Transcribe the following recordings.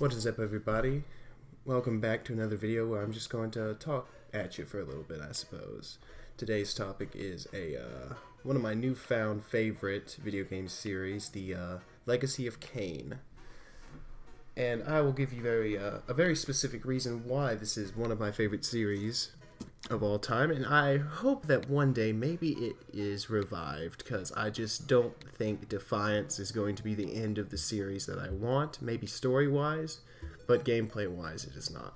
What is up, everybody? Welcome back to another video where I'm just going to talk at you for a little bit, I suppose. Today's topic is one of my newfound favorite video game series, the Legacy of Kain. And I will give you a very specific reason why this is one of my favorite series of all time, and I hope that one day maybe it is revived, because I just don't think Defiance is going to be the end of the series that I want, maybe story-wise, but gameplay-wise it is not.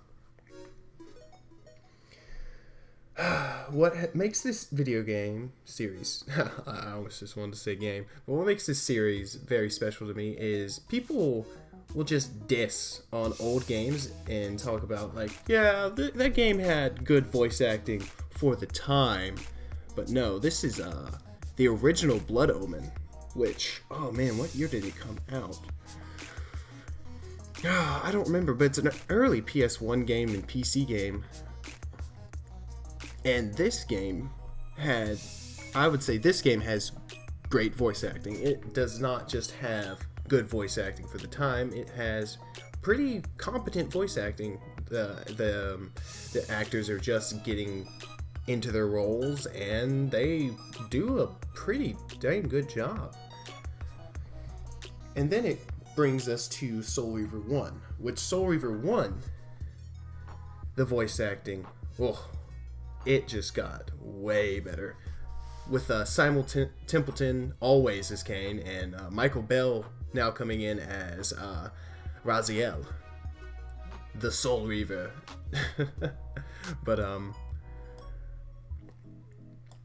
What makes this video game series, I almost just wanted to say game, but what makes this series very special to me is people will just diss on old games and talk about, like, yeah, that game had good voice acting for the time. But no, this is the original Blood Omen, which, oh man, what year did it come out? I don't remember, but it's an early PS1 game and PC game. And this game had, I would say this game has great voice acting. It does not just have good voice acting for the time, it has pretty competent voice acting. The actors are just getting into their roles, and they do a pretty dang good job. And then it brings us to Soul Reaver 1, which Soul Reaver 1, the voice acting, oh, it just got way better. With Simon Templeton always as Kain, and Michael Bell now coming in as Raziel, the Soul Reaver. But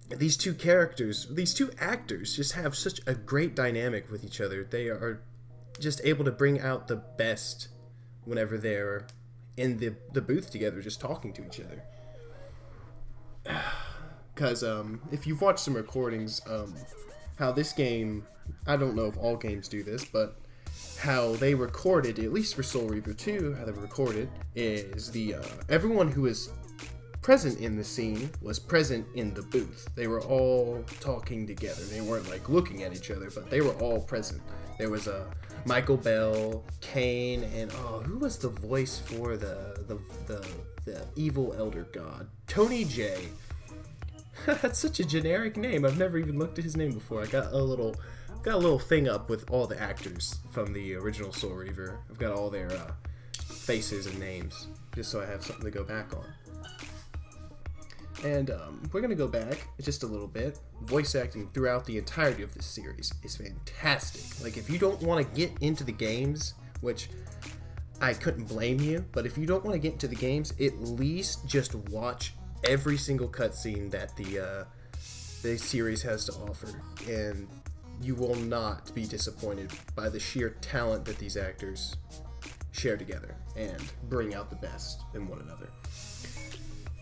these two actors just have such a great dynamic with each other. They are just able to bring out the best whenever they're in the booth together, just talking to each other. Because if you've watched some recordings, how this game, I don't know if all games do this, but how they recorded, at least for Soul Reaver 2, how they recorded is everyone who was present in the scene was present in the booth. They were all talking together. They weren't like looking at each other, but they were all present. There was Michael Bell, Kain, and who was the voice for the evil elder god? Tony J. That's such a generic name. I've never even looked at his name before. I got a little thing up with all the actors from the original Soul Reaver. I've got all their faces and names, just so I have something to go back on. And we're gonna go back just a little bit. Voice acting throughout the entirety of this series is fantastic. Like, if you don't want to get into the games, which I couldn't blame you, but if you don't want to get into the games, at least just watch every single cutscene that the series has to offer, and you will not be disappointed by the sheer talent that these actors share together and bring out the best in one another.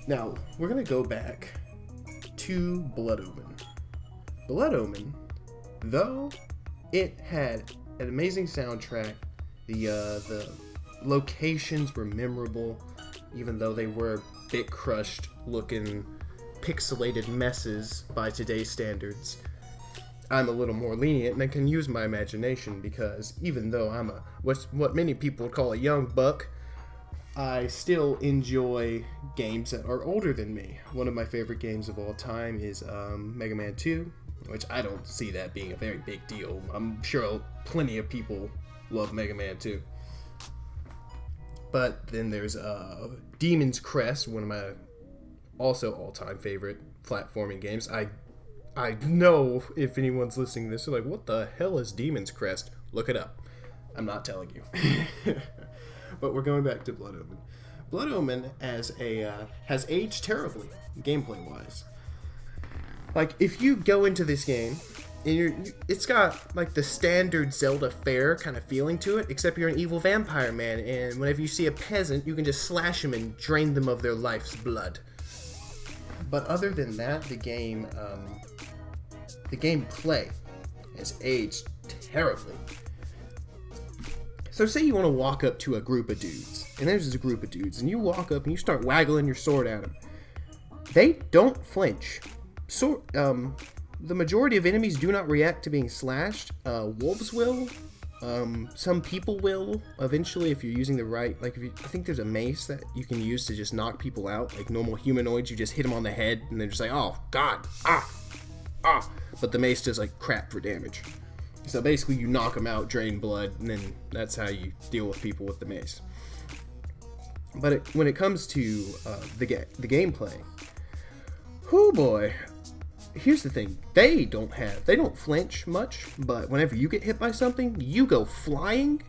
Now, we're going to go back to Blood Omen. Blood Omen, though it had an amazing soundtrack, the locations were memorable, even though they were bit crushed looking pixelated messes by today's standards. I'm a little more lenient and I can use my imagination, because even though I'm what many people would call a young buck, I still enjoy games that are older than me. One of my favorite games of all time is Mega Man 2, which I don't see that being a very big deal. I'm sure plenty of people love Mega Man 2. But then there's Demon's Crest, one of my also all-time favorite platforming games. I know if anyone's listening to this, they're like, what the hell is Demon's Crest? Look it up. I'm not telling you. But we're going back to Blood Omen. Blood Omen has aged terribly, gameplay-wise. Like, if you go into this game, and it's got like the standard Zelda fare kind of feeling to it, except you're an evil vampire man, and whenever you see a peasant, you can just slash them and drain them of their life's blood. But other than that, the gameplay has aged terribly. So say you want to walk up to a group of dudes, and there's a group of dudes, and you walk up and you start waggling your sword at them. They don't flinch. The majority of enemies do not react to being slashed. Wolves will, Some people will eventually if you're using the right, like I think there's a mace that you can use to just knock people out. Like normal humanoids, you just hit them on the head and they're just like, oh god, but the mace does like crap for damage. So basically you knock them out, drain blood, and then that's how you deal with people with the mace. But when it comes to the gameplay, whoo boy, here's the thing, they don't flinch much, but whenever you get hit by something, you go flying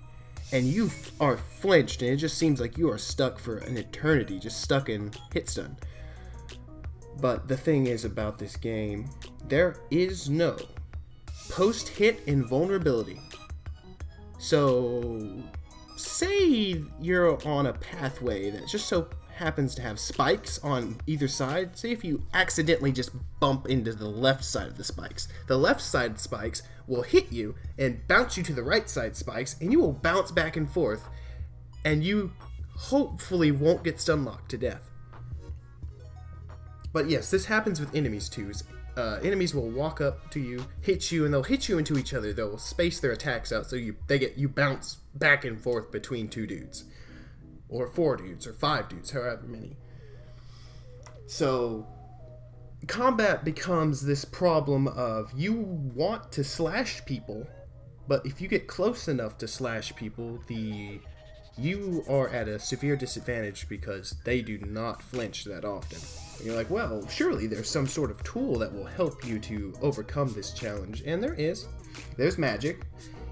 and you are flinched, and it just seems like you are stuck for an eternity, just stuck in hit stun. But the thing is about this game, there is no post-hit invulnerability. So say you're on a pathway that just so happens to have spikes on either side. Say if you accidentally just bump into the left side of the left side spikes will hit you and bounce you to the right side spikes, and you will bounce back and forth, and you hopefully won't get stun locked to death. But yes, this happens with enemies too. Enemies will walk up to you, hit you, and they'll hit you into each other. They'll space their attacks out so you bounce back and forth between 2 dudes. Or 4 dudes, or 5 dudes, however many. So, combat becomes this problem of you want to slash people, but if you get close enough to slash people, you are at a severe disadvantage because they do not flinch that often. And you're like, well, surely there's some sort of tool that will help you to overcome this challenge, and there is. There's magic.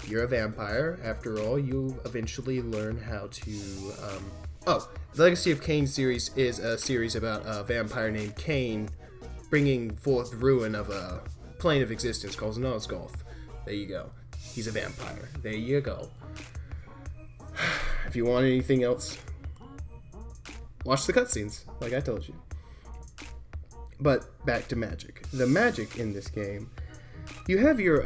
You're a vampire. After all, you eventually learn how to... the Legacy of Kain series is a series about a vampire named Kain bringing forth ruin of a plane of existence called Nosgoth. There you go. He's a vampire. There you go. If you want anything else, watch the cutscenes, like I told you. But back to magic. The magic in this game, you have your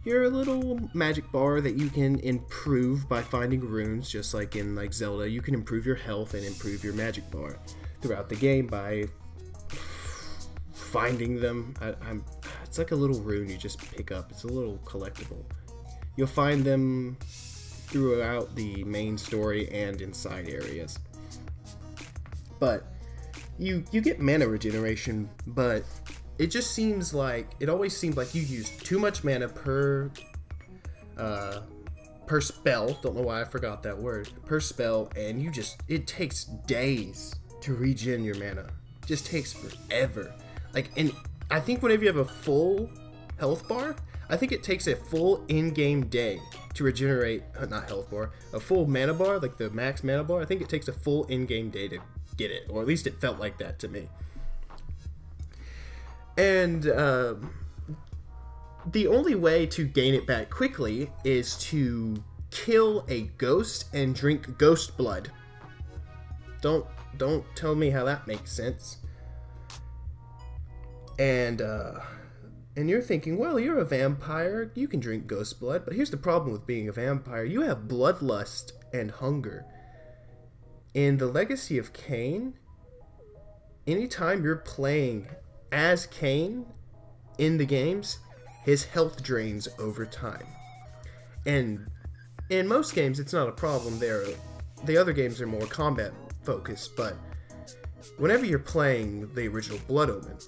little magic bar that you can improve by finding runes, just like in Zelda. You can improve your health and improve your magic bar throughout the game by finding them. It's like a little rune you just pick up. It's a little collectible. You'll find them throughout the main story and in side areas. But you get mana regeneration, but it always seemed like you use too much mana per spell. Don't know why I forgot that word. Per spell, and it takes days to regen your mana. It just takes forever. And I think whenever you have a full health bar, I think it takes a full in-game day to regenerate, not health bar, a full mana bar, like the max mana bar. I think it takes a full in-game day to get it, or at least it felt like that to me. And the only way to gain it back quickly is to kill a ghost and drink ghost blood. Don't tell me how that makes sense. And you're thinking, well, you're a vampire, you can drink ghost blood, but here's the problem with being a vampire. You have bloodlust and hunger. In the Legacy of Kain, anytime you're playing as Kain in the games, his health drains over time. And in most games, it's not a problem there. The other games are more combat focused, but whenever you're playing the original Blood Omen,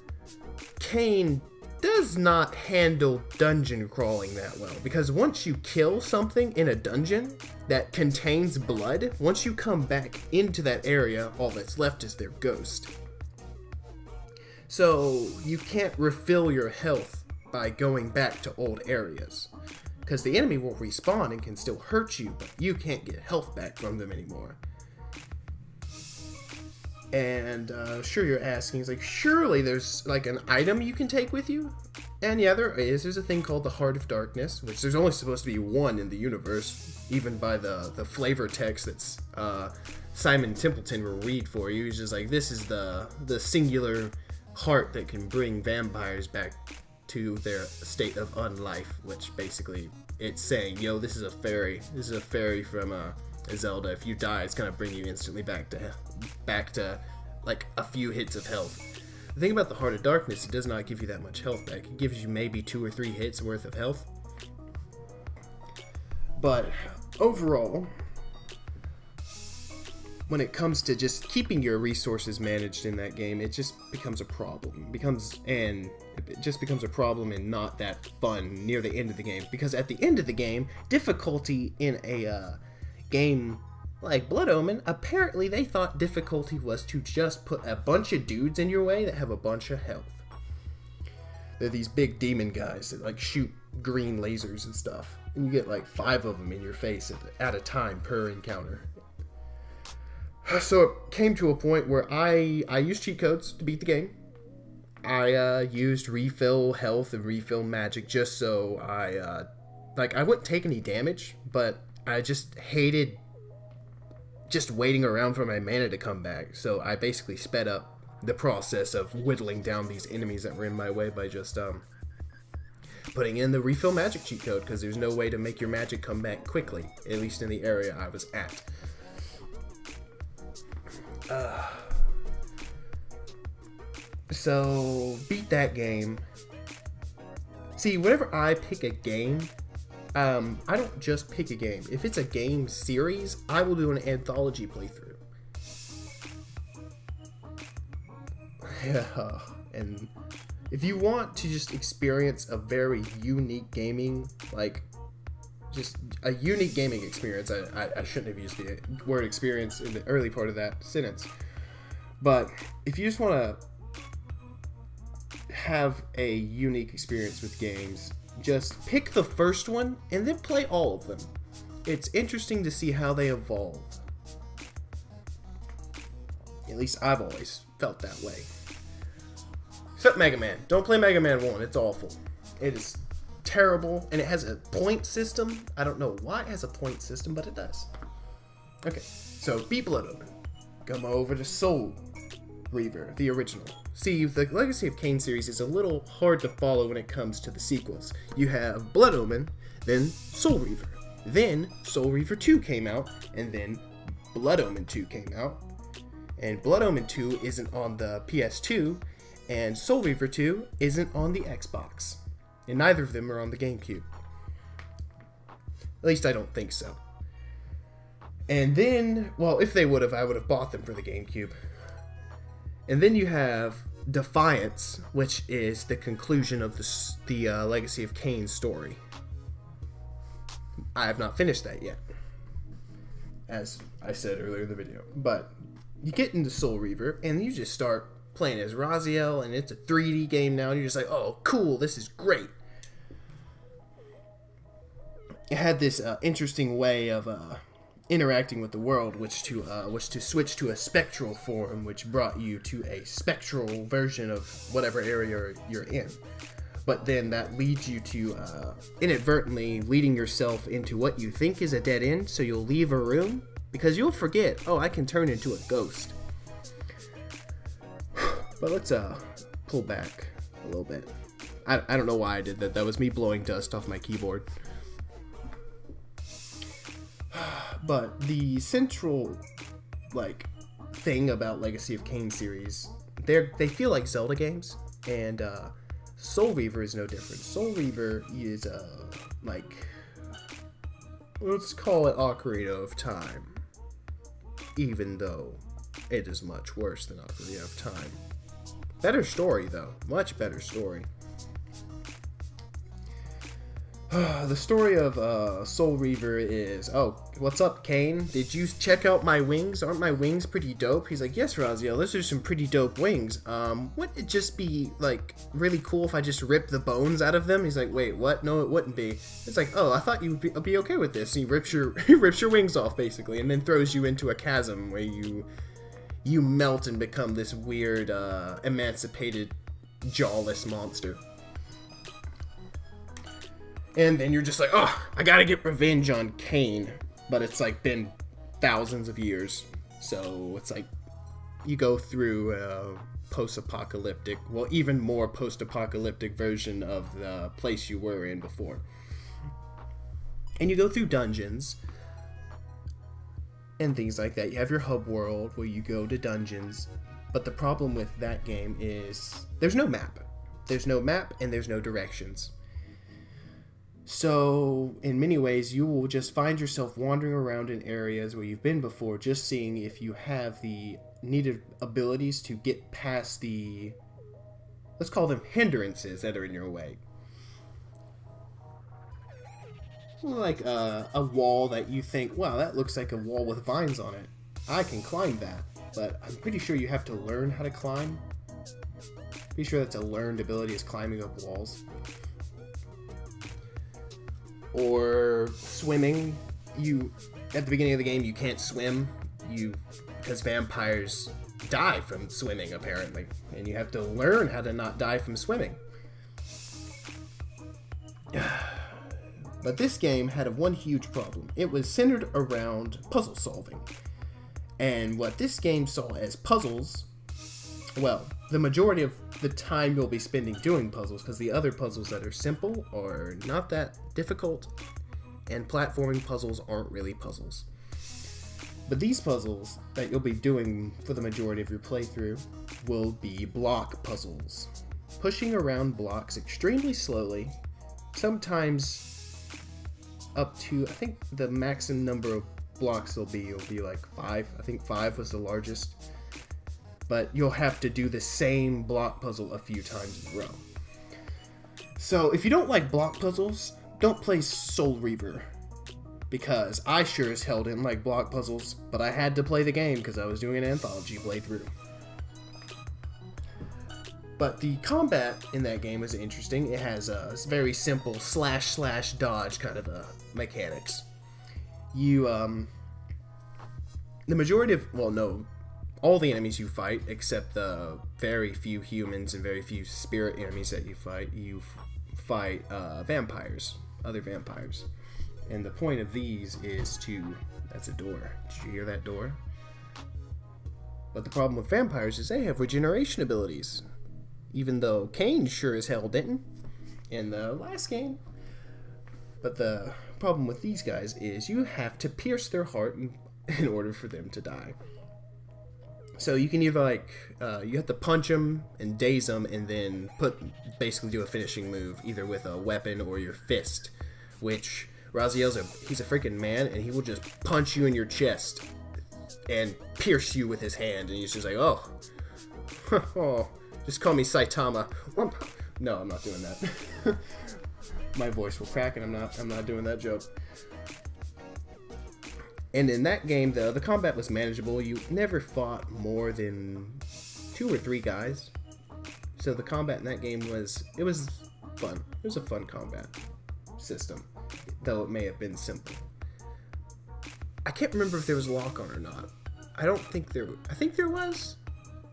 Kain does not handle dungeon crawling that well, because once you kill something in a dungeon that contains blood, once you come back into that area, all that's left is their ghost. So you can't refill your health by going back to old areas, because the enemy will respawn and can still hurt you, but you can't get health back from them anymore. And sure, you're asking, surely there's an item you can take with you? And yeah, there is. There's a thing called the Heart of Darkness, which there's only supposed to be one in the universe, even by the flavor text that's Simon Templeton will read for you. He's just this is the singular heart that can bring vampires back to their state of unlife, which basically it's saying, yo, this is a fairy. This is a fairy from Zelda. If you die, it's gonna bring you instantly back to a few hits of health. The thing about the Heart of Darkness, it does not give you that much health back. It gives you maybe 2 or 3 hits worth of health. But overall, when it comes to just keeping your resources managed in that game, it just becomes a problem. It just becomes a problem and not that fun near the end of the game. Because at the end of the game, difficulty in a game like Blood Omen, apparently they thought difficulty was to just put a bunch of dudes in your way that have a bunch of health. They're these big demon guys that like shoot green lasers and stuff. And you get like 5 of them in your face at a time per encounter. So it came to a point where I used cheat codes to beat the game. I used refill health and refill magic just so I wouldn't take any damage, but I just hated just waiting around for my mana to come back. So I basically sped up the process of whittling down these enemies that were in my way by just putting in the refill magic cheat code, because there's no way to make your magic come back quickly, at least in the area I was at. So beat that game. See, whenever I pick a game, I don't just pick a game. If it's a game series, I will do an anthology playthrough. Yeah, and if you want to just experience a very unique gaming, like just a unique gaming experience, I shouldn't have used the word experience in the early part of that sentence, but if you just want to have a unique experience with games, just pick the first one and then play all of them. It's interesting to see how they evolve. At least I've always felt that way. Except Mega Man. Don't play Mega Man 1. It's awful. It is terrible, and it has a point system. I don't know why it has a point system, but it does. Okay, so beat Blood Omen. Come over to Soul Reaver, the original. See, the Legacy of Kain series is a little hard to follow when it comes to the sequels. You have Blood Omen, then Soul Reaver. Then Soul Reaver 2 came out, and then Blood Omen 2 came out. And Blood Omen 2 isn't on the PS2, and Soul Reaver 2 isn't on the Xbox. And neither of them are on the GameCube. At least I don't think so. And then, well, if they would have, I would have bought them for the GameCube. And then you have Defiance, which is the conclusion of the Legacy of Kain story. I have not finished that yet, as I said earlier in the video. But you get into Soul Reaver, and you just start playing as Raziel, and it's a 3D game now, and you're just like, oh, cool, this is great. It had this interesting way of interacting with the world, which to switch to a spectral form, which brought you to a spectral version of whatever area you're in. But then that leads you to inadvertently leading yourself into what you think is a dead end, so you'll leave a room, because you'll forget, oh, I can turn into a ghost. But let's pull back a little bit. I don't know why I did that. That was me blowing dust off my keyboard. But the central thing about Legacy of Kain series, they feel like Zelda games, and Soul Reaver is no different. Soul Reaver is let's call it Ocarina of Time, even though it is much worse than Ocarina of Time. Better story, though. Much better story. The story of Soul Reaver is, oh, what's up, Kain? Did you check out my wings? Aren't my wings pretty dope? He's like, yes, Raziel, those are some pretty dope wings. Wouldn't it just be, really cool if I just ripped the bones out of them? He's like, wait, what? No, it wouldn't be. It's like, oh, I thought you'd be okay with this. And he rips your wings off, basically, and then throws you into a chasm where you melt and become this weird, emancipated, jawless monster. And then you're just like, oh, I gotta get revenge on Kain. But it's been thousands of years. So it's you go through a post-apocalyptic, well, even more post-apocalyptic version of the place you were in before. And you go through dungeons and things like that. You have your hub world where you go to dungeons. But the problem with that game is there's no map. There's no map and there's no directions. So, in many ways, you will just find yourself wandering around in areas where you've been before, just seeing if you have the needed abilities to get past the, let's call them hindrances that are in your way. Like a wall that you think, wow, that looks like a wall with vines on it. I can climb that, but I'm pretty sure you have to learn how to climb. Pretty sure that's a learned ability, is climbing up walls. Or swimming. You, at the beginning of the game, you can't swim. Because vampires die from swimming, apparently, and you have to learn how to not die from swimming. But this game had one huge problem. It was centered around puzzle solving. And what this game saw as puzzles, well, the majority of the time you'll be spending doing puzzles, because the other puzzles that are simple are not that difficult, and platforming puzzles aren't really puzzles. But these puzzles that you'll be doing for the majority of your playthrough will be block puzzles. Pushing around blocks extremely slowly, sometimes up to, I think the maximum number of blocks will be like 5. I think 5 was the largest. But you'll have to do the same block puzzle a few times in a row. So if you don't like block puzzles, don't play Soul Reaver. Because I sure as hell didn't like block puzzles, but I had to play the game because I was doing an anthology playthrough. But the combat in that game is interesting. It has a very simple slash dodge kind of mechanics. You, the majority of, well, no, all the enemies you fight, except the very few humans and very few spirit enemies that you fight vampires, other vampires. And the point of these is to, that's a door. Did you hear that door? But the problem with vampires is they have regeneration abilities. Even though Kain sure as hell didn't in the last game. But the problem with these guys is you have to pierce their heart in order for them to die. So you can either you have to punch them and daze them and then basically do a finishing move either with a weapon or your fist, which Raziel's he's a freaking man and he will just punch you in your chest and pierce you with his hand and he's just like, oh, oh. Just call me Saitama. No, I'm not doing that. My voice will crack and I'm not doing that joke. And in that game, though, the combat was manageable. You never fought more than 2 or 3 guys. So the combat in that game was fun. It was a fun combat system, though it may have been simple. I can't remember if there was lock-on or not. I think there was.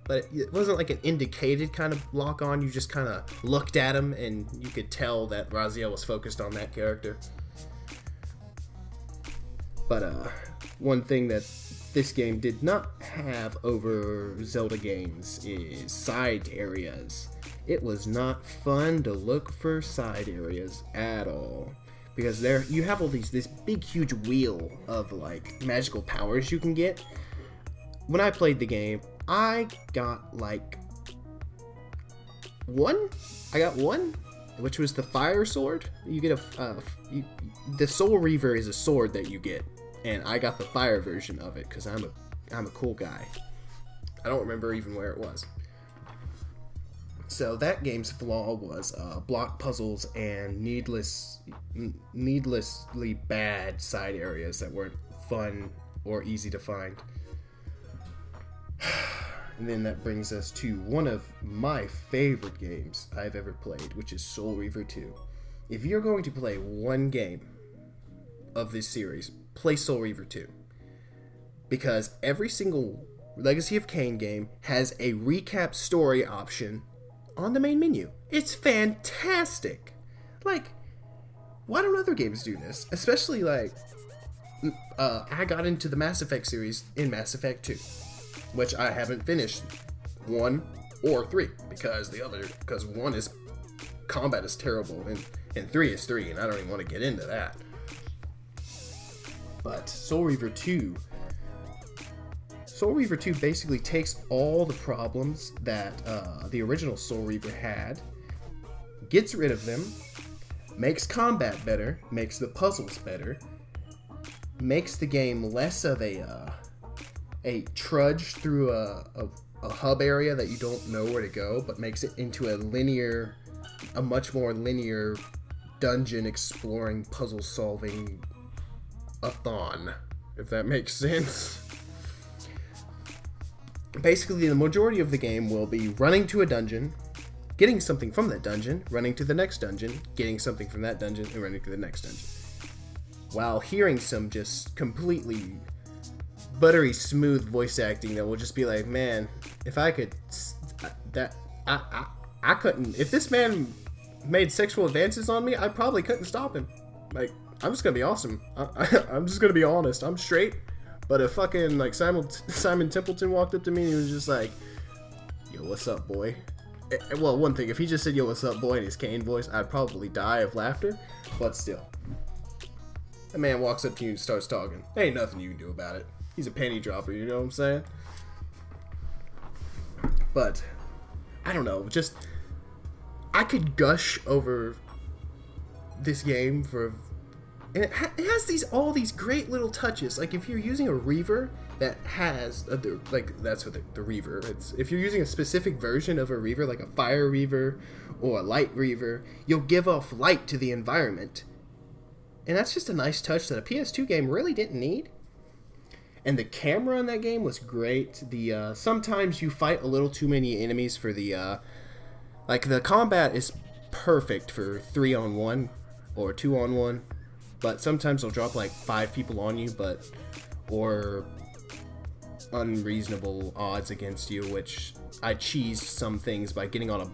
But it wasn't like an indicated kind of lock on. You just kind of looked at him and you could tell that Raziel was focused on that character. But one thing that this game did not have over Zelda games is side areas. It was not fun to look for side areas at all. Because there you have all this big huge wheel of like magical powers you can get. When I played the game, I got one, which was the fire sword. You get the Soul Reaver is a sword that you get, and I got the fire version of it because I'm a cool guy. I don't remember even where it was. So that game's flaw was block puzzles and needlessly bad side areas that weren't fun or easy to find. And then that brings us to one of my favorite games I've ever played, which is Soul Reaver 2. If you're going to play one game of this series, play Soul Reaver 2. Because every single Legacy of Kain game has a recap story option on the main menu. It's fantastic! Like, why don't other games do this? Especially, like, I got into the Mass Effect series in Mass Effect 2. Which I haven't finished 1 or 3 because 1 is combat is terrible and 3 is 3 and I don't even want to get into that. But Soul Reaver 2 basically takes all the problems that the original Soul Reaver had, gets rid of them, makes combat better, makes the puzzles better, makes the game less of a trudge through a hub area that you don't know where to go, but makes it into a much more linear dungeon exploring, puzzle solving a-thon, if that makes sense. Basically, the majority of the game will be running to a dungeon, getting something from that dungeon, running to the next dungeon, getting something from that dungeon, and running to the next dungeon. While hearing some just completely buttery smooth voice acting that will just be like, man, if I could, I couldn't. If this man made sexual advances on me, I probably couldn't stop him. Like, I'm just gonna be awesome. I'm just gonna be honest. I'm straight. But if fucking like Simon Templeton walked up to me and he was just like, "Yo, what's up, boy?" Well, one thing, if he just said, "Yo, what's up, boy," in his Kain voice, I'd probably die of laughter. But still, a man walks up to you and starts talking. There ain't nothing you can do about it. He's a penny dropper, you know what I'm saying? But I don't know, just I could gush over this game and it has all these great little touches. Like if you're using a reaver that has that's what the reaver. It's if you're using a specific version of a reaver, like a fire reaver or a light reaver, you'll give off light to the environment, and that's just a nice touch that a PS2 game really didn't need. And the camera in that game was great. The sometimes you fight a little too many enemies for the the combat is perfect for 3-on-1 or 2-on-1, but sometimes they'll drop like 5 people on you, or unreasonable odds against you, which I cheesed some things by getting on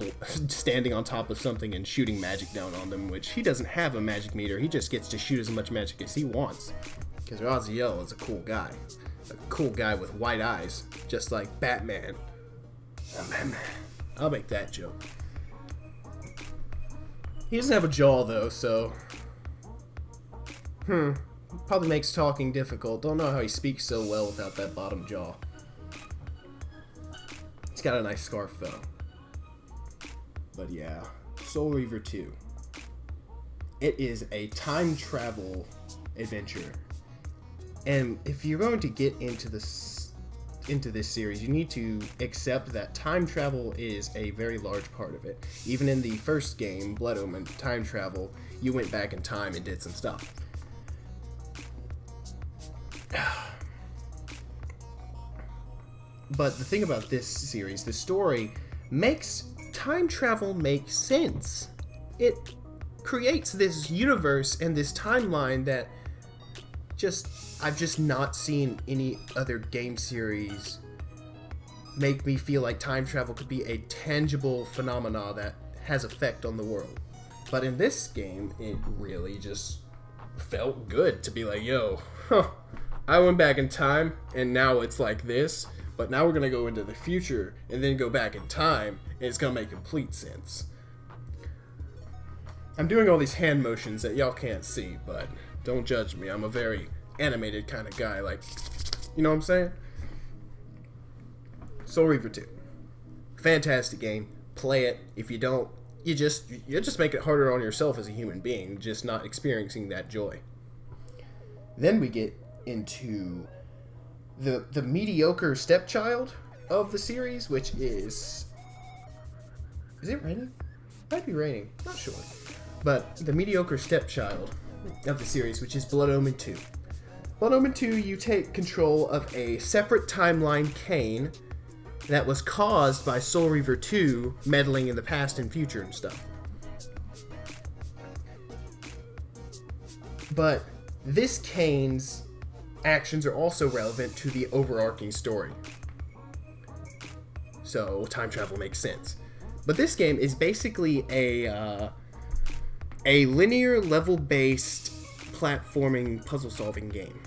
standing on top of something and shooting magic down on them, which he doesn't have a magic meter. He just gets to shoot as much magic as he wants. Because Raziel is a cool guy. A cool guy with white eyes. Just like Batman. I'm Batman. I'll make that joke. He doesn't have a jaw though, so... Probably makes talking difficult. Don't know how he speaks so well without that bottom jaw. He's got a nice scarf though. But yeah. Soul Reaver 2. It is a time travel adventure. And if you're going to get into this series, you need to accept that time travel is a very large part of it. Even in the first game, Blood Omen, time travel, you went back in time and did some stuff. But the thing about this series, the story, makes time travel make sense. It creates this universe and this timeline that I've just not seen any other game series make me feel like time travel could be a tangible phenomena that has effect on the world. But in this game, it really just felt good to be like, yo, I went back in time and now it's like this, but now we're going to go into the future and then go back in time and it's going to make complete sense. I'm doing all these hand motions that y'all can't see, but don't judge me. I'm a very animated kind of guy, like, you know what I'm saying? Soul Reaver 2. Fantastic game. Play it. If you don't, you just make it harder on yourself as a human being, just not experiencing that joy. Then we get into the mediocre stepchild of the series, which is it raining? Might be raining. Not sure. But the mediocre stepchild of the series, which is Blood Omen 2. Blood Omen 2, you take control of a separate timeline Kain that was caused by Soul Reaver 2 meddling in the past and future and stuff. But this Kain's actions are also relevant to the overarching story. So time travel makes sense. But this game is basically a linear level-based platforming puzzle-solving game.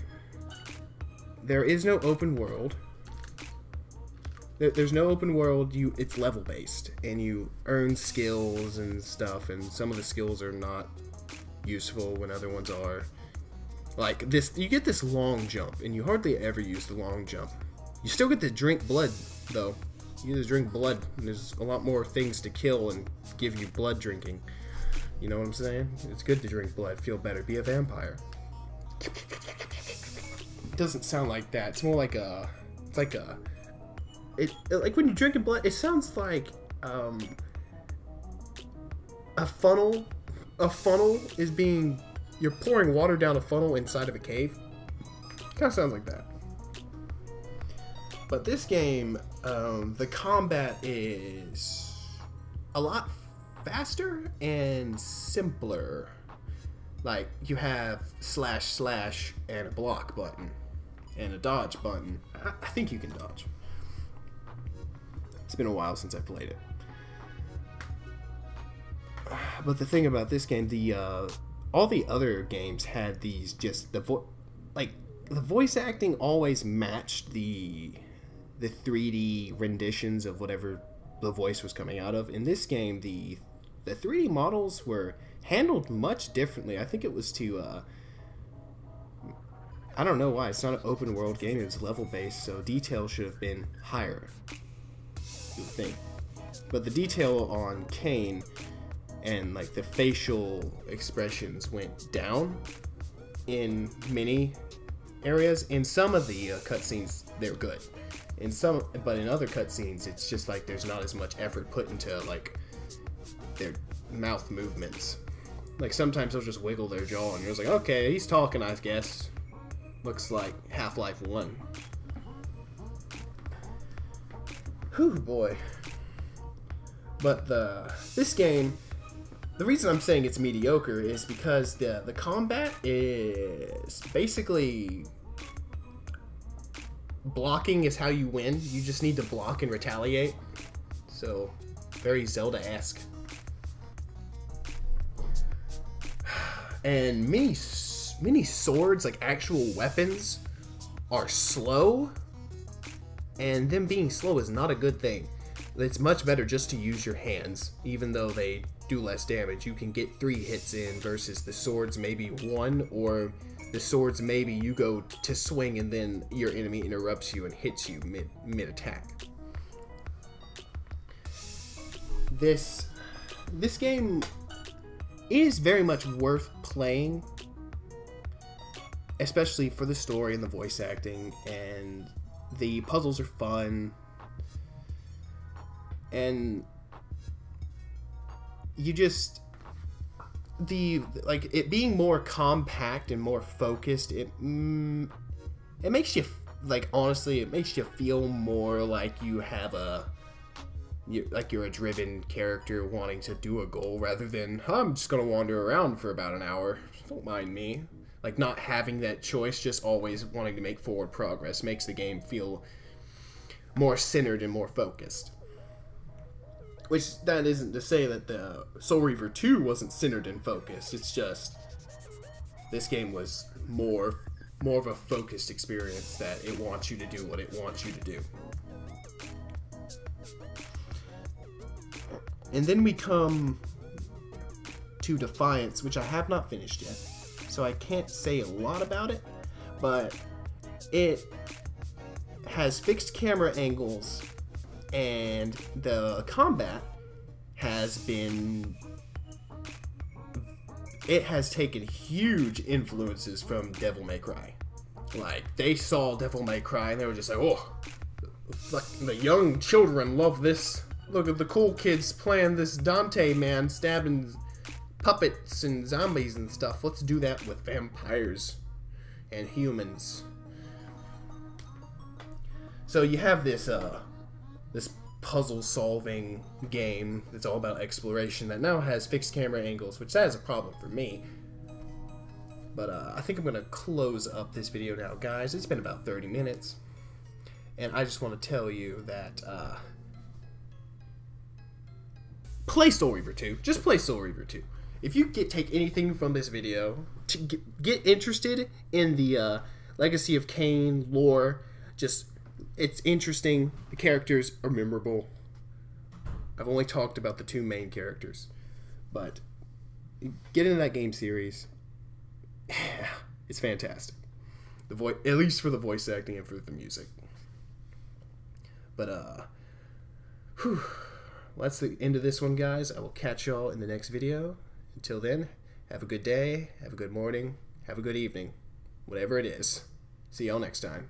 There is no open world. There's no open world. It's level-based, and you earn skills and stuff, and some of the skills are not useful when other ones are. Like this, you get this long jump, and you hardly ever use the long jump. You still get to drink blood, though. You just drink blood, and there's a lot more things to kill and give you blood drinking. You know what I'm saying? It's good to drink blood, feel better, be a vampire. It doesn't sound like that. It's more like a, it's like a, like when you're drinking blood, it sounds like a funnel. A funnel is being, you're pouring water down a funnel inside of a cave. Kind of sounds like that. But this game, the combat is a lot faster and simpler. Like, you have // and a block button and a dodge button. I think you can dodge. It's been a while since I played it. But the thing about this game, all the other games had these just the voice acting always matched the 3D renditions of whatever the voice was coming out of. In this game, the 3D models were handled much differently. I think it was to I don't know why. It's not an open world game. It was level based, so detail should have been higher, you would think. But the detail on Kain and like the facial expressions went down in many areas. In some of the cutscenes, they're good. But in other cutscenes, it's just like there's not as much effort put into like their mouth movements. Like sometimes they'll just wiggle their jaw, and you're just like, okay, he's talking, I guess. Looks like Half-Life 1. Whew, boy. But this game, the reason I'm saying it's mediocre is because the combat is basically blocking is how you win. You just need to block and retaliate. So, very Zelda-esque. And many swords, like actual weapons, are slow. And them being slow is not a good thing. It's much better just to use your hands, even though they do less damage. You can get 3 hits in versus the swords maybe 1, or the swords maybe you go to swing and then your enemy interrupts you and hits you mid attack. This game is very much worth playing, especially for the story and the voice acting, and the puzzles are fun. And you just it being more compact and more focused, it makes you honestly, it makes you feel more like you're a driven character wanting to do a goal, rather than I'm just gonna wander around for about an hour, don't mind me. Like, not having that choice, just always wanting to make forward progress, makes the game feel more centered and more focused. Which, that isn't to say that the Soul Reaver 2 wasn't centered and focused. It's just, this game was more of a focused experience, that it wants you to do what it wants you to do. And then we come to Defiance, which I have not finished yet, so I can't say a lot about it, but it has fixed camera angles, and the combat has taken huge influences from Devil May Cry. Like, they saw Devil May Cry and they were just like, oh, the young children love this. Look at the cool kids playing this Dante man, stabbing puppets and zombies and stuff. Let's do that with vampires and humans. So you have this puzzle-solving game that's all about exploration that now has fixed camera angles, which that is a problem for me. But I think I'm going to close up this video now, guys. It's been about 30 minutes. And I just want to tell you that play Soul Reaver 2. Just play Soul Reaver 2. If you take anything from this video, to get interested in the Legacy of Kain lore, it's interesting. The characters are memorable. I've only talked about the 2 main characters, but get into that game series. It's fantastic. At least for the voice acting and for the music. But that's the end of this one, guys. I will catch y'all in the next video, Until then, have a good day, have a good morning, have a good evening, whatever it is. See y'all next time.